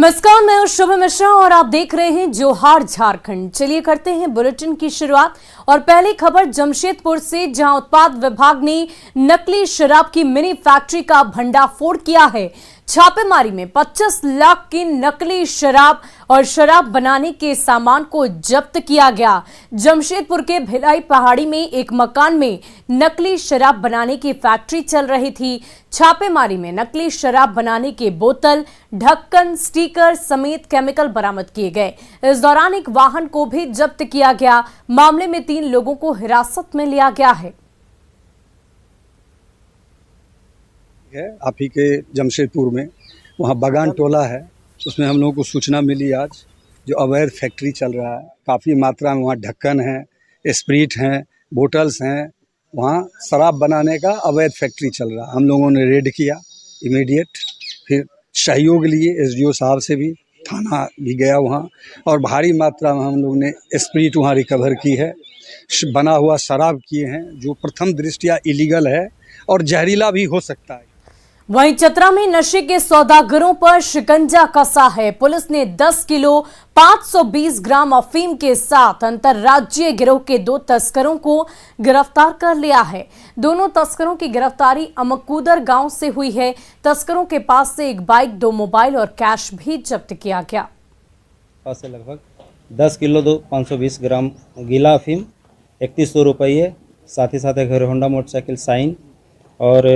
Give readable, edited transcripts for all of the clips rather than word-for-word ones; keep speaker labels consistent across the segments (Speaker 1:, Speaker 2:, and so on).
Speaker 1: नमस्कार, मैं हूं शुभ मिश्रा और आप देख रहे हैं जोहार झारखंड। चलिए करते हैं बुलेटिन की शुरुआत और पहली खबर जमशेदपुर से, जहां उत्पाद विभाग ने नकली शराब की मिनी फैक्ट्री का भंडाफोड़ किया है। छापेमारी में 25 लाख की नकली शराब और शराब बनाने के सामान को जब्त किया गया। जमशेदपुर के भिलाई पहाड़ी में एक मकान में नकली शराब बनाने की फैक्ट्री चल रही थी। छापेमारी में नकली शराब बनाने के बोतल, ढक्कन, स्टिकर समेत केमिकल बरामद किए गए। इस दौरान एक वाहन को भी जब्त किया गया। मामले में 3 लोगों को हिरासत में लिया गया है।
Speaker 2: आप ही के जमशेदपुर में वहाँ बगान टोला है, उसमें हम लोगों को सूचना मिली आज जो अवैध फैक्ट्री चल रहा है। काफ़ी मात्रा में वहाँ ढक्कन है, स्प्रिट हैं, बोटल्स हैं, वहाँ शराब बनाने का अवैध फैक्ट्री चल रहा है। हम लोगों ने रेड किया इमीडिएट, फिर सहयोग लिए एसडीओ साहब से भी, थाना भी गया वहाँ, और भारी मात्रा में हम लोगों ने स्प्रिट वहाँ रिकवर की है। बना हुआ शराब किए हैं जो प्रथम दृष्टया इलीगल है और जहरीला भी हो सकता है।
Speaker 1: वहीं चतरा में नशे के सौदागरों पर शिकंजा कसा है। पुलिस ने 10 किलो 520 ग्राम अफीम के साथ अंतर्राज्यीय गिरोह के 2 तस्करों को गिरफ्तार कर लिया है। दोनों तस्करों की गिरफ्तारी अमकूदर गांव से हुई है। तस्करों के पास से एक बाइक, 2 मोबाइल और कैश भी जब्त किया गया।
Speaker 3: पास से लगभग 10 किलो 520 ग्राम गीला अफीम, 3100 रुपये, साथ ही साथ एक हीरो होंडा मोटरसाइकिल साइन और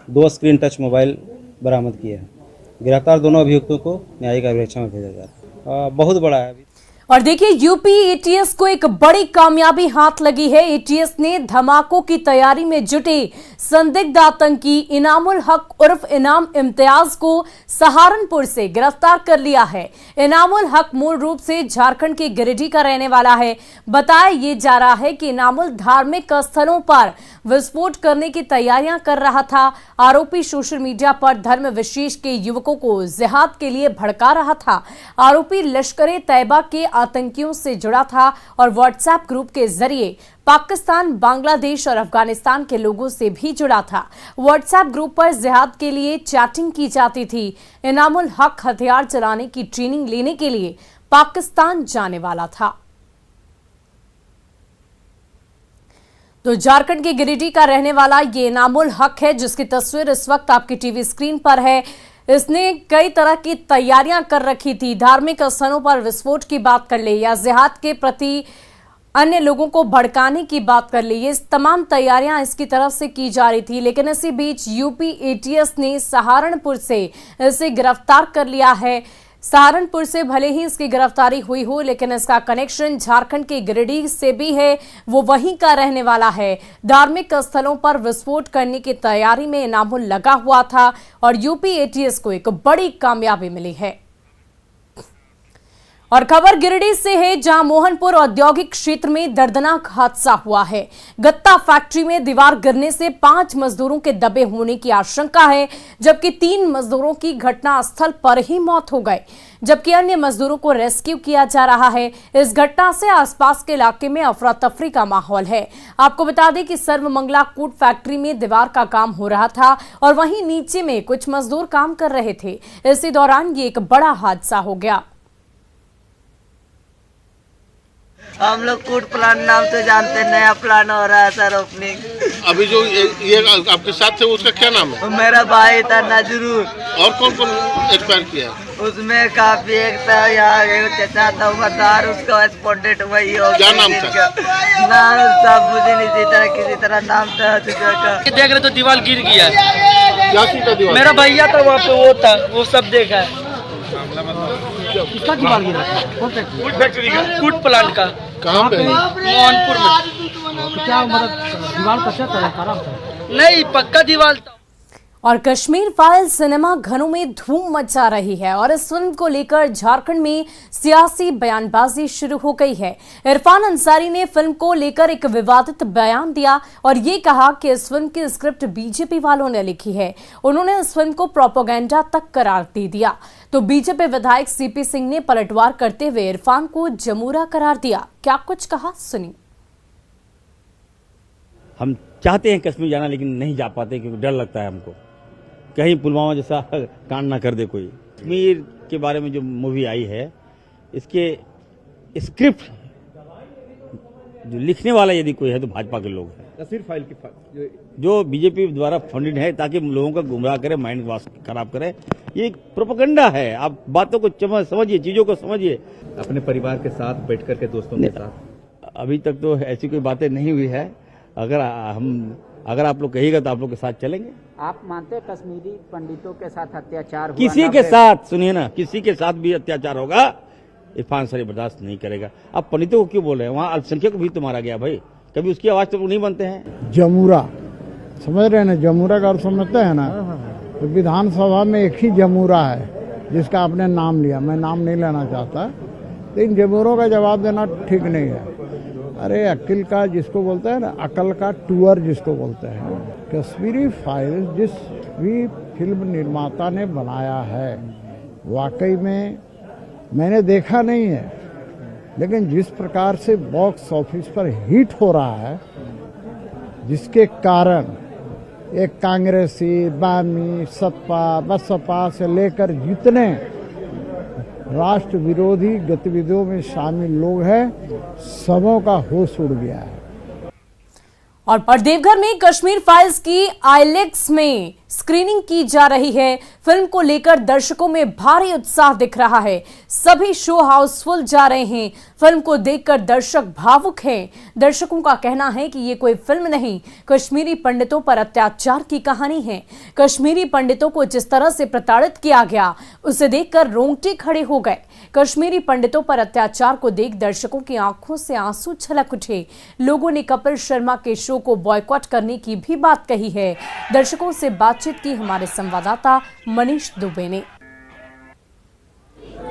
Speaker 3: 2 स्क्रीन टच मोबाइल बरामद किए हैं। गिरफ्तार दोनों अभियुक्तों को न्यायिक अभिरक्षा में भेजा जा रहा है। बहुत बड़ा है।
Speaker 1: और देखिए, यूपी एटीएस को एक बड़ी कामयाबी हाथ लगी है। एटीएस ने धमाकों की तैयारी में जुटे संदिग्ध आतंकी इनामुल हक उर्फ इनाम इम्तियाज को सहारनपुर से गिरफ्तार कर लिया है। इनामुल हक मूल रूप से झारखंड के गिरिडीह का रहने वाला है। बताया ये जा रहा है कि इनामुल धार्मिक स्थलों पर विस्फोट करने की तैयारियां कर रहा था। आरोपी सोशल मीडिया पर धर्म विशेष के युवकों को जिहाद के लिए भड़का रहा था। आरोपी लश्कर तैयबा के आतंकियों से जुड़ा था और व्हाट्सएप ग्रुप के जरिए पाकिस्तान, बांग्लादेश और अफगानिस्तान के लोगों से भी जुड़ा था। व्हाट्सएप ग्रुप पर जिहाद के लिए चैटिंग की जाती थी। इनामुल हक हथियार चलाने की ट्रेनिंग लेने के लिए पाकिस्तान जाने वाला था। तो झारखंड के गिरिडीह का रहने वाला ये इनामुल हक है, जिसकी तस्वीर इस वक्त आपकी टीवी स्क्रीन पर है। इसने कई तरह की तैयारियां कर रखी थी। धार्मिक स्थलों पर विस्फोट की बात कर ले या जिहाद के प्रति अन्य लोगों को भड़काने की बात कर ली, ये तमाम तैयारियां इसकी तरफ से की जा रही थी। लेकिन इसी बीच यूपी एटीएस ने सहारनपुर से इसे गिरफ्तार कर लिया है। सहारनपुर से भले ही इसकी गिरफ्तारी हुई हो, लेकिन इसका कनेक्शन झारखंड के गिरिडीह से भी है। वो वहीं का रहने वाला है। धार्मिक स्थलों पर विस्फोट करने की तैयारी में इनामुल लगा हुआ था और यूपी एटीएस को एक बड़ी कामयाबी मिली है। और खबर गिरिडीह से है, जहां मोहनपुर औद्योगिक क्षेत्र में दर्दनाक हादसा हुआ है। गत्ता फैक्ट्री में दीवार गिरने से 5 मजदूरों के दबे होने की आशंका है, जबकि 3 मजदूरों की घटनास्थल पर ही मौत हो गई, जबकि अन्य मजदूरों को रेस्क्यू किया जा रहा है। इस घटना से आसपास के इलाके में अफरा तफरी का माहौल है। आपको बता दें कि सर्वमंगला कूट फैक्ट्री में दीवार का काम हो रहा था और वहीं नीचे में कुछ मजदूर काम कर रहे थे। इसी दौरान ये एक बड़ा हादसा हो गया।
Speaker 4: हम लोग कूट प्लान नाम से जानते, नया प्लान हो रहा है सर ओपनिंग।
Speaker 5: अभी जो ये आपके साथ थे उसका क्या नाम है?
Speaker 4: मेरा भाई था नजरूर।
Speaker 5: और कौन कौन एक्सपायर किया?
Speaker 4: उसमें काफी एक था, यहाँ एक चचा था उमरदार, उसका एक्सपोर्टेड वही हो।
Speaker 5: क्या नाम था?
Speaker 4: नाम सब मुझे नहीं, इसी तरह किसी तरह नाम था।
Speaker 6: देख रहे तो दीवार गिर गया।
Speaker 5: क्या चीज का दीवार?
Speaker 6: मेरा भैया था वहाँ पे, वो था, वो सब देखा है।
Speaker 7: किसका दीवार गिरा? कौन फैक्ट्री का?
Speaker 6: कूट प्लांट का।
Speaker 5: कहाँ पे?
Speaker 6: मोहनपुर में।
Speaker 7: तो क्या मतलब दीवार कच्चा था?
Speaker 6: नहीं, पक्का दीवार था।
Speaker 1: और कश्मीर फाइल सिनेमा घरों में धूम मचा रही है और इस फिल्म को लेकर झारखंड में सियासी बयानबाजी शुरू हो गई है। इरफान अंसारी ने फिल्म को लेकर एक विवादित बयान दिया और ये कहा कि इस फिल्म की स्क्रिप्ट बीजेपी वालों ने लिखी है। उन्होंने इस फिल्म को प्रोपेगेंडा तक करार दे दिया। तो बीजेपी विधायक सीपी सिंह ने पलटवार करते हुए इरफान को जमूरा करार दिया। क्या कुछ कहा, सुनिए।
Speaker 8: हम चाहते हैं कश्मीर जाना, लेकिन नहीं जा पाते क्योंकि डर लगता है हमको, कहीं पुलवामा जैसा कांड ना कर दे कोई। कश्मीर के बारे में जो मूवी आई है, इसके स्क्रिप्ट जो लिखने वाला यदि कोई है तो भाजपा के लोग हैं।
Speaker 7: तस्वीर फाइल की
Speaker 8: जो बीजेपी द्वारा फंडेड है ताकि लोगों का गुमराह करे, माइंड वॉश खराब करे, ये एक प्रोपेगेंडा है। आप बातों को समझिए, चीजों को समझिए।
Speaker 9: अपने परिवार के साथ बैठ कर के दोस्तों के साथ
Speaker 8: अभी तक तो ऐसी कोई बातें नहीं हुई है। अगर आप लोग कहिएगा तो आप लोग के साथ चलेंगे।
Speaker 10: आप मानते हैं कश्मीरी पंडितों के साथ अत्याचार हुआ?
Speaker 8: किसी के साथ, सुनिए ना, किसी के साथ भी अत्याचार होगा इरफान अंसारी बर्दाश्त नहीं करेगा। आप पंडितों को क्यों बोल रहे हैं? वहाँ अल्पसंख्यक को भी तो मारा गया भाई, कभी उसकी आवाज तो नहीं बनते हैं।
Speaker 11: जमूरा समझ रहे हैं ना, जमूरा का अर्थ समझते हैं ना? तो विधानसभा में एक ही जमूरा है जिसका आपने नाम लिया, मैं नाम नहीं लेना चाहता, लेकिन जमूरों का जवाब देना ठीक नहीं है। अरे अक्ल का जिसको बोलते हैं ना, अकल का टूअर जिसको बोलते हैं। कश्मीरी फाइल जिस भी फिल्म निर्माता ने बनाया है, वाकई में मैंने देखा नहीं है, लेकिन जिस प्रकार से बॉक्स ऑफिस पर हिट हो रहा है, जिसके कारण एक कांग्रेसी, बामी, सपा, बसपा से लेकर जितने राष्ट्र विरोधी गतिविधियों में शामिल लोग हैं, सबों का होश उड़ गया है।
Speaker 1: और देवघर में कश्मीर फाइल्स की आईलेक्स में स्क्रीनिंग की जा रही है। फिल्म को लेकर दर्शकों में भारी उत्साह दिख रहा है। सभी शो हाउसफुल जा रहे हैं। फिल्म को देखकर दर्शक भावुक हैं। दर्शकों का कहना है कि ये कोई फिल्म नहीं, कश्मीरी पंडितों पर अत्याचार की कहानी है। कश्मीरी पंडितों को जिस तरह से प्रताड़ित किया गया, उसे देखकर रोंगटे खड़े हो गए। कश्मीरी पंडितों पर अत्याचार को देख दर्शकों की आंखों से आंसू छलक उठे। लोगों ने कपिल शर्मा के शो को बॉयकॉट करने की भी बात कही है। दर्शकों से बातचीत की हमारे संवाददाता मनीष दुबे ने।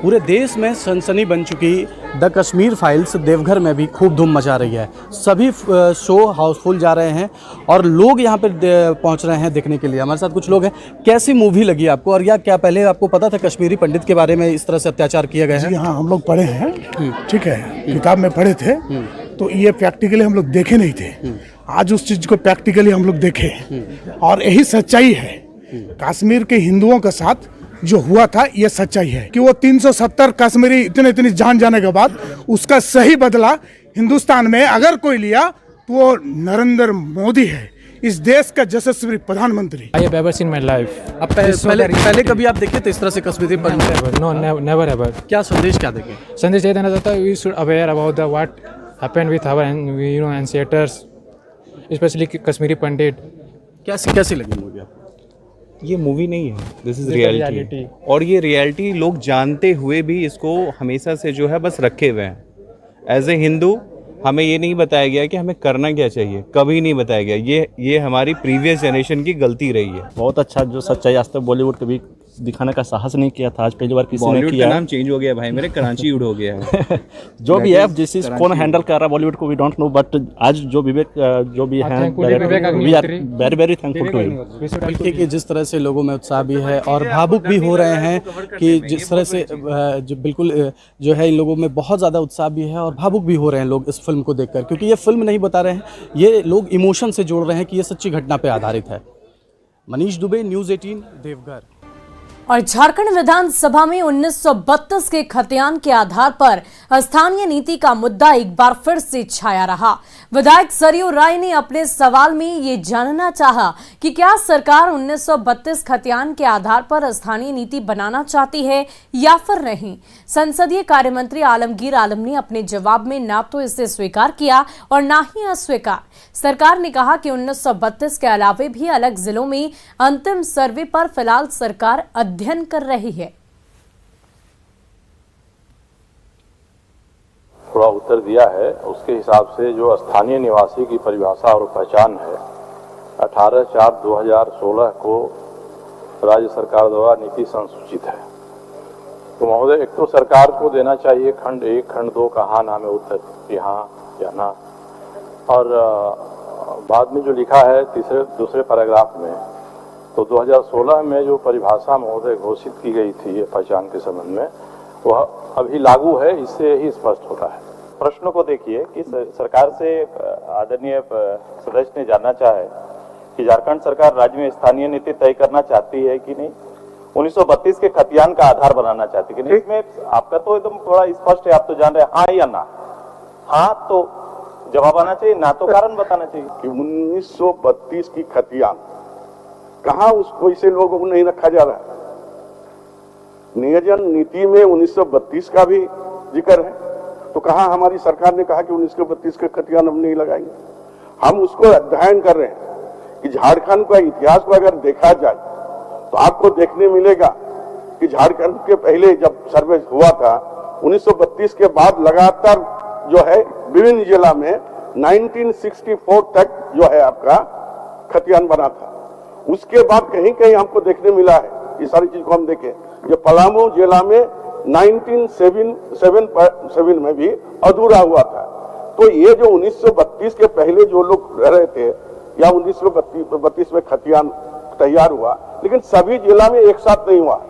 Speaker 12: पूरे देश में सनसनी बन चुकी द कश्मीर फाइल्स देवघर में भी खूब धूम मचा रही है। सभी शो हाउसफुल जा रहे हैं और लोग यहाँ पर पहुँच रहे हैं देखने के लिए। हमारे साथ कुछ लोग हैं। कैसी मूवी लगी आपको, और या क्या पहले आपको पता था कश्मीरी पंडित के बारे में इस तरह से अत्याचार किए गए हैं?
Speaker 13: हाँ, हम लोग पढ़े हैं, ठीक है, किताब में पढ़े थे, तो ये प्रैक्टिकली हम लोग देखे नहीं थे। आज उस चीज को प्रैक्टिकली हम लोग देखे, और यही सच्चाई है। कश्मीर के हिंदुओं के साथ जो हुआ था, ये सच्चाई है कि वो 370 कश्मीरी इतनी जान जाने के बाद उसका सही बदला हिंदुस्तान में अगर कोई लिया तो वो नरेंद्र मोदी है, इस देश का यशस्वी प्रधानमंत्री।
Speaker 14: I have ever seen my life.
Speaker 12: अब पहले कभी आप देखे थे इस तरह से कश्मीरी पंडित?
Speaker 14: No, never ever.
Speaker 12: क्या संदेश क्या देखे?
Speaker 14: संदेश ये देना चाहता हूँ, we should aware about the what happened with our ancestors, especially Kashmiri पंडित।
Speaker 12: कैसी लगी मूवी आपको?
Speaker 9: ये मूवी नहीं है, दिस इज रियलिटी। और ये रियलिटी लोग जानते हुए भी इसको हमेशा से जो है बस रखे हुए हैं। एज ए हिंदू हमें ये नहीं बताया गया कि हमें करना क्या चाहिए, कभी नहीं बताया गया। ये हमारी प्रीवियस जनरेशन की गलती रही है।
Speaker 8: बहुत अच्छा जो सच्चाई आज तक बॉलीवुड कभी दिखाने का साहस नहीं किया था, आज पहली बार किसी ने किया।
Speaker 9: का नाम चेंज हो गया भाई, मेरे कराची उड़ हो गया है।
Speaker 8: जो भी है, जिस चीज कौन हैंडल कर रहा है बॉलीवुड को वी डोंट नो, बट आज जो विवेक जो भी है, we are very very thankful to him.
Speaker 12: देखिए कि जिस तरह से लोगों में उत्साह भी है और भावुक भी हो रहे हैं, कि जिस तरह से जो बिल्कुल जो है इन लोगों में बहुत ज़्यादा उत्साह भी है और भावुक भी हो रहे हैं लोग इस फिल्म को देखकर, क्योंकि ये फिल्म नहीं बता रहे हैं, ये लोग इमोशन से जोड़ रहे हैं कि ये सच्ची घटना पर आधारित है। मनीष दुबे, न्यूज़ 18, देवघर।
Speaker 1: और झारखंड विधानसभा में 1932 के खतियान के आधार पर स्थानीय नीति का मुद्दा एक बार फिर से छाया रहा। विधायक सरयू राय ने अपने सवाल में ये जानना चाहा कि क्या सरकार 1932 खतियान के आधार पर स्थानीय नीति बनाना चाहती है या फिर नहीं। संसदीय कार्यमंत्री आलमगीर आलम ने अपने जवाब में ना तो इसे स्वीकार किया और ना ही अस्वीकार। सरकार ने कहा कि 1932 के अलावे भी अलग जिलों में अंतिम सर्वे पर फिलहाल सरकार अध्ययन कर रही है।
Speaker 15: थोड़ा उत्तर दिया है, उसके हिसाब से जो स्थानीय निवासी की परिभाषा और पहचान है, 18/4/2016 को राज्य सरकार द्वारा नीति संसूचित है। तो महोदय, एक तो सरकार को देना चाहिए खंड 1, खंड 2 का हाँ ना में उत्तर, कि हाँ या ना, और बाद में जो लिखा है दूसरे पैराग्राफ में, तो 2016 में जो परिभाषा महोदय घोषित की गई थी पहचान के संबंध में, वह अभी लागू है, इससे ही स्पष्ट होता है। प्रश्न को देखिए कि सरकार से आदरणीय सदस्य ने जानना चाहे कि झारखंड सरकार राज्य में स्थानीय नीति तय करना चाहती है कि नहीं, 1932 के खतियान का आधार बनाना चाहती है। इसमें आपका तो एकदम थोड़ा स्पष्ट है, आप तो जान रहे हैं हाँ या ना। हाँ तो जवाब आना चाहिए, ना तो कारण बताना चाहिए
Speaker 16: कि 1932 की खतियान कहाँ उसको इसे लोगों को नहीं रखा जा रहा है। नियोजन नीति में 1932 का भी जिक्र है, तो कहाँ हमारी सरकार ने कहा कि 1932 के खतियान हम नहीं लगाएंगे। हम उसको अध्ययन कर रहे हैं कि झारखंड का इतिहास को अगर देखा जाए तो आपको देखने मिलेगा कि झारखंड के पहले जब सर्वे हुआ था 1932 के बाद लगातार जो है विभिन्न जिला में 1964 तक जो है आपका खतियान बना था। उसके बाद कहीं कहीं हमको देखने मिला है, ये सारी चीज को हम देखें, जो पलामू जिला में 1977 में भी अधूरा हुआ था। तो ये जो 1932 के पहले जो लोग रह रहे थे या 1932 में खतियान तैयार हुआ, लेकिन सभी जिला में एक साथ नहीं हुआ।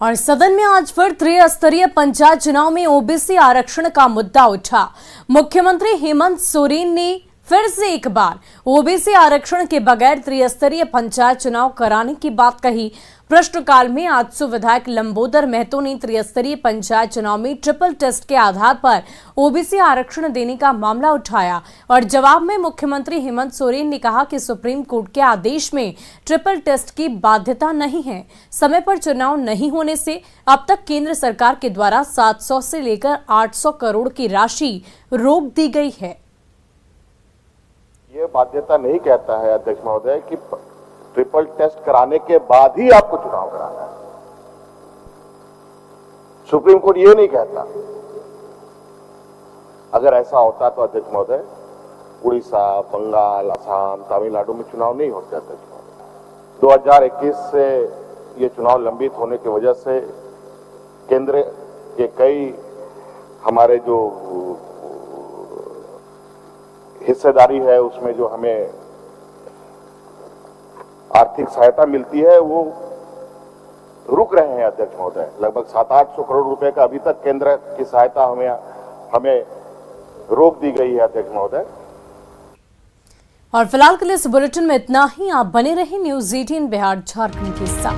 Speaker 1: और सदन में आज फिर त्रिस्तरीय पंचायत चुनाव में ओबीसी आरक्षण का मुद्दा उठा। मुख्यमंत्री हेमंत सोरेन ने फिर से एक बार ओबीसी आरक्षण के बगैर त्रिस्तरीय पंचायत चुनाव कराने की बात कही। प्रश्नकाल में आजसू विधायक लंबोदर महतो ने त्रिस्तरीय पंचायत चुनाव में ट्रिपल टेस्ट के आधार पर ओबीसी आरक्षण देने का मामला उठाया और जवाब में मुख्यमंत्री हेमंत सोरेन ने कहा कि सुप्रीम कोर्ट के आदेश में ट्रिपल टेस्ट की बाध्यता नहीं है। समय पर चुनाव नहीं होने से अब तक केंद्र सरकार के द्वारा 700 से लेकर 800 करोड़ की राशि रोक दी गई है।
Speaker 15: ये बाध्यता नहीं कहता है अध्यक्ष महोदय कि ट्रिपल टेस्ट कराने के बाद ही आपको चुनाव कराना है। सुप्रीम कोर्ट ये नहीं कहता। अगर ऐसा होता तो अध्यक्ष महोदय उड़ीसा, बंगाल, असम, तमिलनाडु में चुनाव नहीं होते अध्यक्ष महोदय। 2021 से ये चुनाव लंबित होने की वजह से केंद्र के कई हमारे जो हिस्सेदारी है उसमें जो हमें आर्थिक सहायता मिलती है वो रुक रहे हैं अध्यक्ष महोदय। लगभग 700-800 करोड़ रुपए का अभी तक केंद्र की सहायता हमें रोक दी गई है अध्यक्ष महोदय।
Speaker 1: और फिलहाल के लिए इस बुलेटिन में इतना ही। आप बने रहें न्यूज़ 18 बिहार झारखंड के साथ।